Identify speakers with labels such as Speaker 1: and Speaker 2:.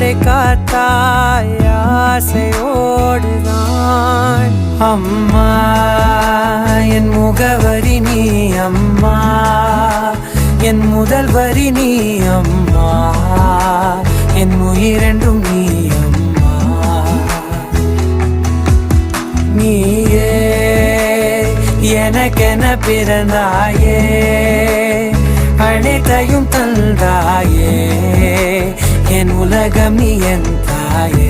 Speaker 1: என்னை காத்தாய் ஆசையோடுதான். அம்மா என் முகவரி நீ அம்மா, என் முதல் வரி நீ அம்மா, என் உயிரென்றும் நீ அம்மா. நீயே எனக்கென பிறந்தாயே, அனைத்தையும் தந்தாயே, என் உலகம் நீ என் தாயே.